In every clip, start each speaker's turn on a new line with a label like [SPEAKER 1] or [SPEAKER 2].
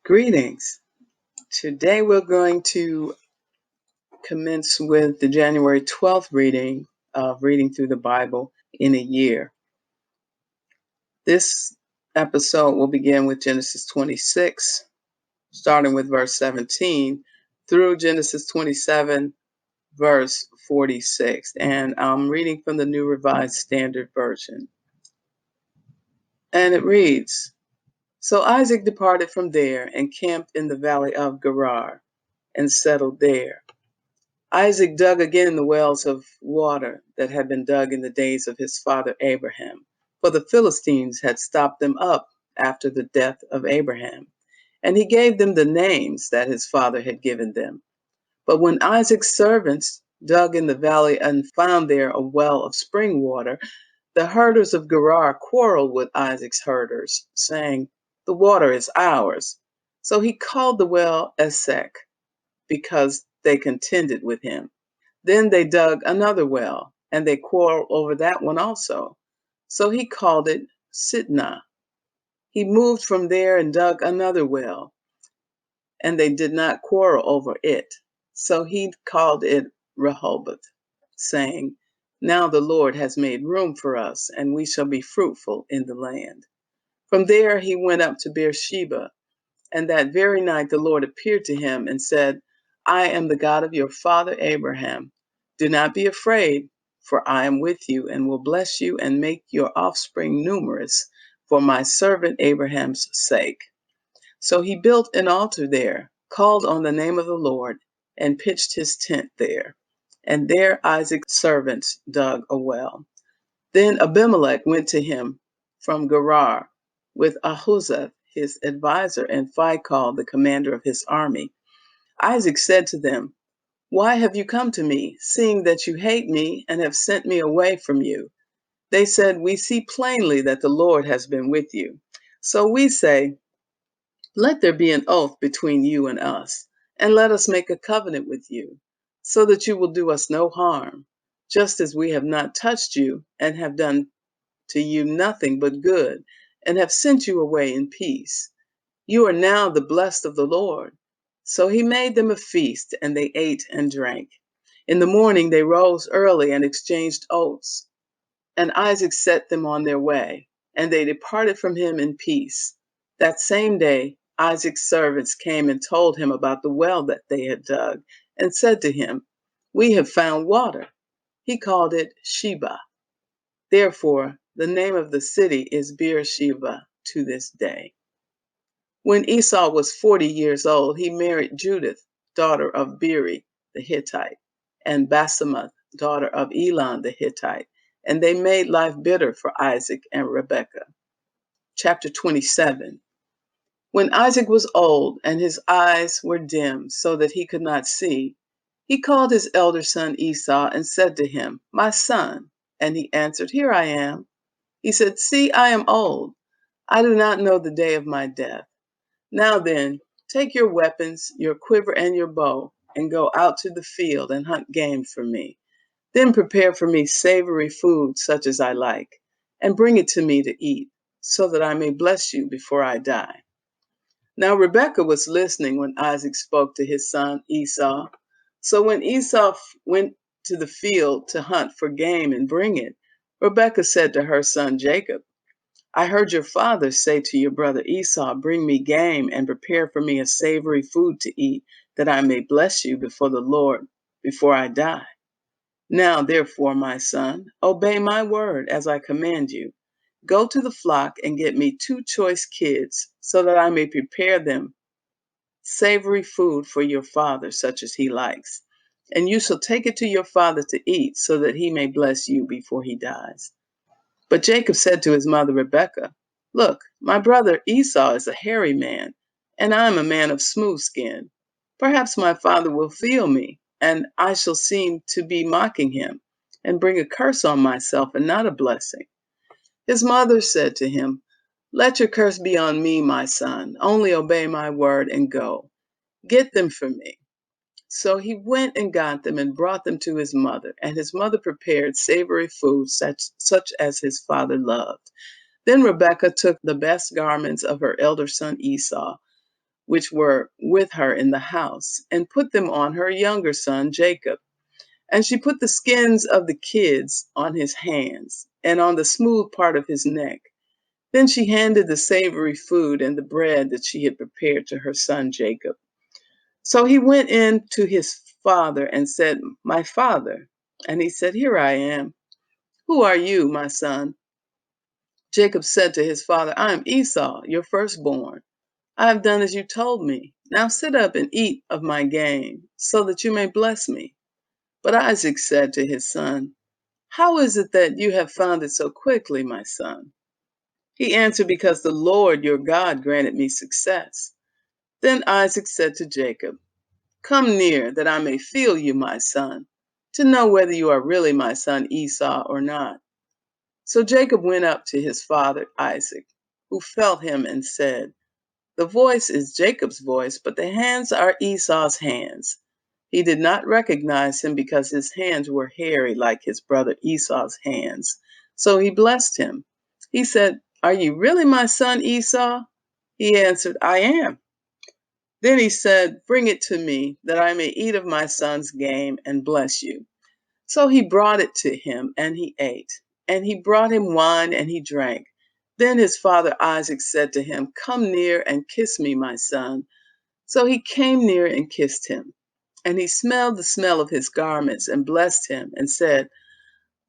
[SPEAKER 1] Greetings. Today we're going to commence with the January 12th reading of Reading Through the Bible in a Year. This episode will begin with Genesis 26, starting with verse 17, through Genesis 27, verse 46. And I'm reading from the New Revised Standard Version. And it reads, So Isaac departed from there and camped in the valley of Gerar and settled there. Isaac dug again the wells of water that had been dug in the days of his father Abraham, for the Philistines had stopped them up after the death of Abraham, and he gave them the names that his father had given them. But when Isaac's servants dug in the valley and found there a well of spring water, the herders of Gerar quarreled with Isaac's herders, saying, The water is ours. So he called the well Esek, because they contended with him. Then they dug another well, and they quarreled over that one also. So he called it Sitnah. He moved from there and dug another well, and they did not quarrel over it. So he called it Rehoboth, saying, Now the Lord has made room for us, and we shall be fruitful in the land. From there he went up to Beersheba, and that very night the Lord appeared to him and said, I am the God of your father Abraham. Do not be afraid, for I am with you and will bless you and make your offspring numerous for my servant Abraham's sake. So he built an altar there, called on the name of the Lord, and pitched his tent there. And there Isaac's servants dug a well. Then Abimelech went to him from Gerar with Ahuzzath, his advisor, and Phicol, the commander of his army. Isaac said to them, Why have you come to me, seeing that you hate me and have sent me away from you? They said, We see plainly that the Lord has been with you. So we say, Let there be an oath between you and us, and let us make a covenant with you, so that you will do us no harm, just as we have not touched you and have done to you nothing but good, and have sent you away in peace. You are now the blessed of the Lord. So he made them a feast, and they ate and drank. In the morning they rose early and exchanged oaths, and Isaac set them on their way, and they departed from him in peace. That same day Isaac's servants came and told him about the well that they had dug, and said to him, We have found water. He called it Sheba. Therefore, the name of the city is Beersheba to this day. When Esau was 40 years old, he married Judith, daughter of Beeri the Hittite, and Basemath, daughter of Elon the Hittite, and they made life bitter for Isaac and Rebekah. Chapter 27. When Isaac was old and his eyes were dim so that he could not see, he called his elder son Esau and said to him, My son. And he answered, Here I am. He said, See, I am old. I do not know the day of my death. Now then, take your weapons, your quiver and your bow, and go out to the field and hunt game for me. Then prepare for me savory food such as I like, and bring it to me to eat, so that I may bless you before I die. Now Rebekah was listening when Isaac spoke to his son Esau. So when Esau went to the field to hunt for game and bring it, Rebekah said to her son Jacob, I heard your father say to your brother Esau, Bring me game and prepare for me a savory food to eat, that I may bless you before the Lord before I die. Now, therefore, my son, obey my word as I command you. Go to the flock and get me 2 choice kids, so that I may prepare them savory food for your father, such as he likes. And you shall take it to your father to eat, so that he may bless you before he dies. But Jacob said to his mother Rebekah, Look, my brother Esau is a hairy man, and I am a man of smooth skin. Perhaps my father will feel me, and I shall seem to be mocking him, and bring a curse on myself and not a blessing. His mother said to him, Let your curse be on me, my son. Only obey my word and go. Get them for me. So he went and got them and brought them to his mother, and his mother prepared savory food such as his father loved. Then Rebekah took the best garments of her elder son Esau, which were with her in the house, and put them on her younger son Jacob. And she put the skins of the kids on his hands and on the smooth part of his neck. Then she handed the savory food and the bread that she had prepared to her son Jacob. So he went in to his father and said, "My father." And he said, "Here I am." "Who are you, my son?" Jacob said to his father, "I am Esau, your firstborn. I have done as you told me. Now sit up and eat of my game, so that you may bless me." But Isaac said to his son, "How is it that you have found it so quickly, my son?" He answered, "Because the Lord your God granted me success." Then Isaac said to Jacob, "Come near, that I may feel you, my son, to know whether you are really my son Esau or not." So Jacob went up to his father Isaac, who felt him and said, "The voice is Jacob's voice, but the hands are Esau's hands." He did not recognize him because his hands were hairy like his brother Esau's hands. So he blessed him. He said, "Are you really my son Esau?" He answered, "I am." Then he said, "Bring it to me, that I may eat of my son's game and bless you." So he brought it to him, and he ate. And he brought him wine, and he drank. Then his father Isaac said to him, "Come near and kiss me, my son." So he came near and kissed him. And he smelled the smell of his garments and blessed him and said,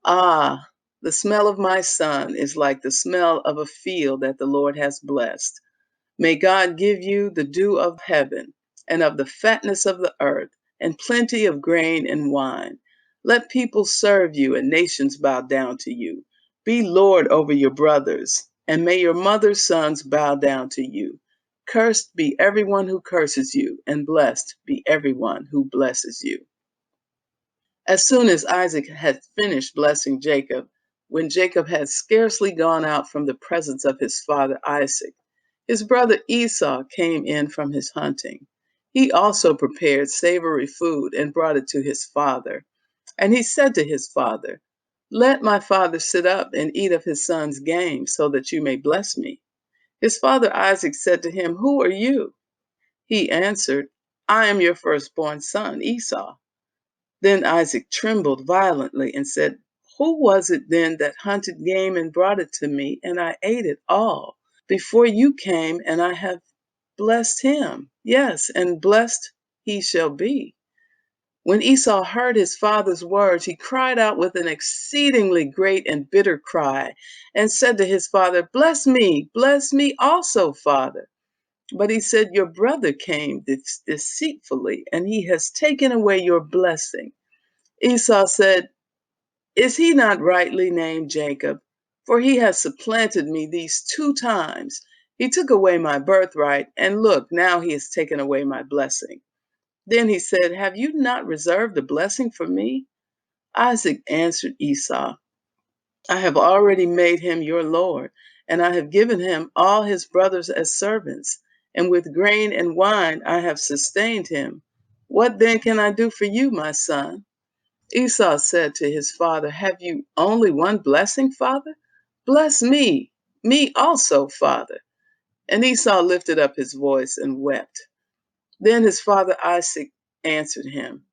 [SPEAKER 1] "Ah, the smell of my son is like the smell of a field that the Lord has blessed. May God give you the dew of heaven and of the fatness of the earth and plenty of grain and wine. Let people serve you and nations bow down to you. Be Lord over your brothers, and may your mother's sons bow down to you. Cursed be everyone who curses you, and blessed be everyone who blesses you." As soon as Isaac had finished blessing Jacob, when Jacob had scarcely gone out from the presence of his father Isaac, his brother Esau came in from his hunting. He also prepared savory food and brought it to his father. And he said to his father, "Let my father sit up and eat of his son's game, so that you may bless me." His father Isaac said to him, "Who are you?" He answered, "I am your firstborn son, Esau." Then Isaac trembled violently and said, "Who was it then that hunted game and brought it to me, and I ate it all before you came, and I have blessed him? Yes, and blessed he shall be." When Esau heard his father's words, he cried out with an exceedingly great and bitter cry, and said to his father, bless me also, father." But he said, "Your brother came deceitfully, and he has taken away your blessing." Esau said, "Is he not rightly named Jacob? For he has supplanted me these 2 times. He took away my birthright, and look, now he has taken away my blessing." Then he said, "Have you not reserved a blessing for me?" Isaac answered Esau, "I have already made him your lord, and I have given him all his brothers as servants, and with grain and wine I have sustained him. What then can I do for you, my son?" Esau said to his father, "Have you only one blessing, father? Bless me also, father." And Esau lifted up his voice and wept. Then his father Isaac answered him,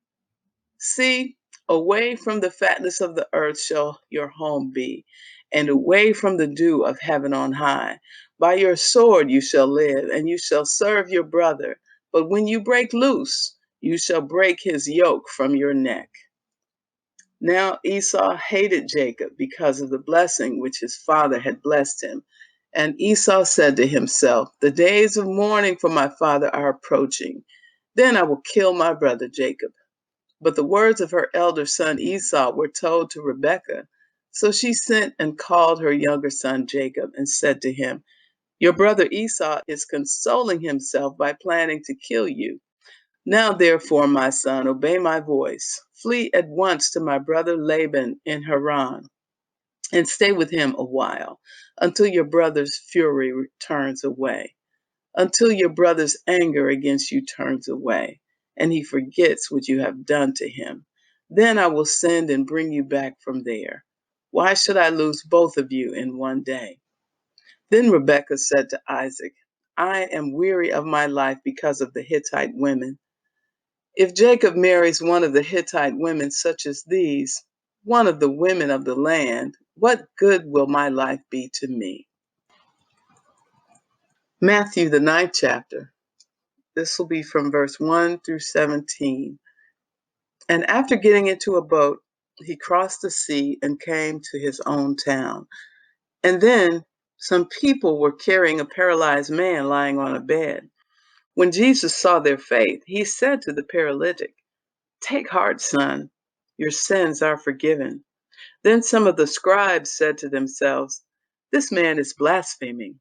[SPEAKER 1] "See, away from the fatness of the earth shall your home be, and away from the dew of heaven on high. By your sword you shall live, and you shall serve your brother. But when you break loose, you shall break his yoke from your neck." Now Esau hated Jacob because of the blessing which his father had blessed him. And Esau said to himself, "The days of mourning for my father are approaching. Then I will kill my brother Jacob." But the words of her elder son Esau were told to Rebekah. So she sent and called her younger son Jacob and said to him, "Your brother Esau is consoling himself by planning to kill you. Now, therefore, my son, obey my voice. Flee at once to my brother Laban in Haran, and stay with him a while, until your brother's fury turns away, until your brother's anger against you turns away, and he forgets what you have done to him. Then I will send and bring you back from there. Why should I lose both of you in one day?" Then Rebekah said to Isaac, I am weary of my life because of the Hittite women. If Jacob marries one of the Hittite women such as these, one of the women of the land, what good will my life be to me? Matthew, the 9th chapter. This will be from verse 1 through 17. And after getting into a boat, he crossed the sea and came to his own town. And then some people were carrying a paralyzed man lying on a bed. When Jesus saw their faith, he said to the paralytic, "Take heart, son, your sins are forgiven." Then some of the scribes said to themselves, "This man is blaspheming."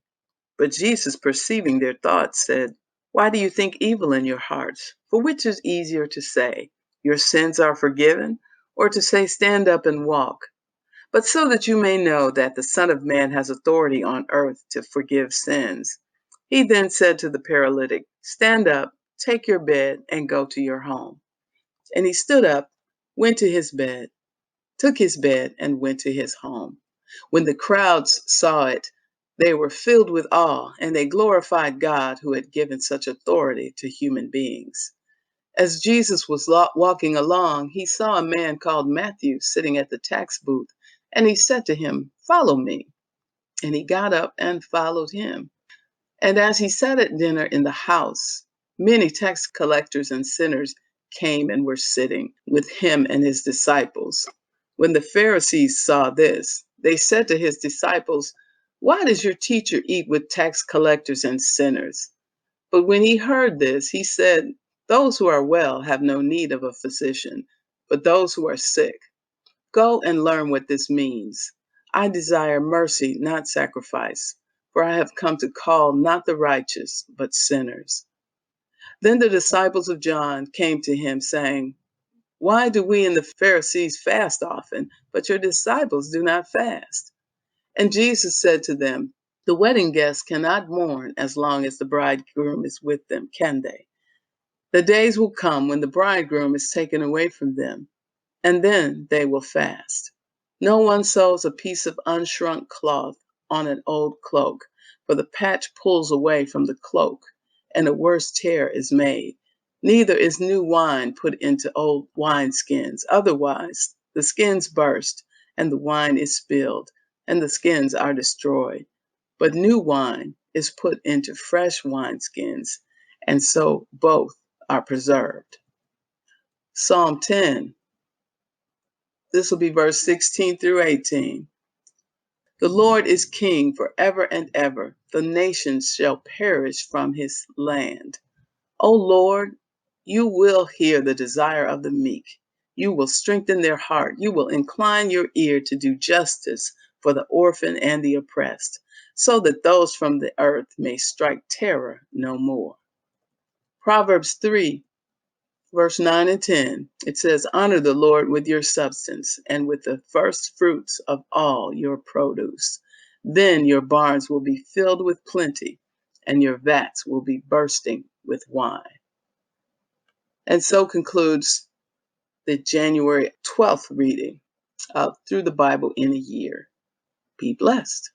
[SPEAKER 1] But Jesus, perceiving their thoughts, said, "Why do you think evil in your hearts? For which is easier to say, 'Your sins are forgiven,' or to say, 'Stand up and walk'? But so that you may know that the Son of Man has authority on earth to forgive sins." He then said to the paralytic, "Stand up, take your bed, and go to your home." And he stood up, went to his bed, took his bed, and went to his home. When the crowds saw it, they were filled with awe, and they glorified God who had given such authority to human beings. As Jesus was walking along, he saw a man called Matthew sitting at the tax booth, and he said to him, "Follow me." And he got up and followed him. And as he sat at dinner in the house, many tax collectors and sinners came and were sitting with him and his disciples. When the Pharisees saw this, they said to his disciples, "Why does your teacher eat with tax collectors and sinners?" But when he heard this, he said, "Those who are well have no need of a physician, but those who are sick. Go and learn what this means. I desire mercy, not sacrifice, for I have come to call not the righteous, but sinners." Then the disciples of John came to him, saying, "Why do we and the Pharisees fast often, but your disciples do not fast?" And Jesus said to them, "The wedding guests cannot mourn as long as the bridegroom is with them, can they? The days will come when the bridegroom is taken away from them, and then they will fast. No one sews a piece of unshrunk cloth on an old cloak, for the patch pulls away from the cloak, and a worse tear is made. Neither is new wine put into old wineskins. Otherwise, the skins burst, and the wine is spilled, and the skins are destroyed. But new wine is put into fresh wineskins, and so both are preserved." Psalm 10. This will be verse 16 through 18. The Lord is king forever and ever. The nations shall perish from his land. O Lord, you will hear the desire of the meek. You will strengthen their heart. You will incline your ear to do justice for the orphan and the oppressed, so that those from the earth may strike terror no more. Proverbs 3, verse 9 and 10, it says, "Honor the Lord with your substance and with the first fruits of all your produce. Then your barns will be filled with plenty, and your vats will be bursting with wine." And so concludes the January 12th reading of Through the Bible in a Year. Be blessed.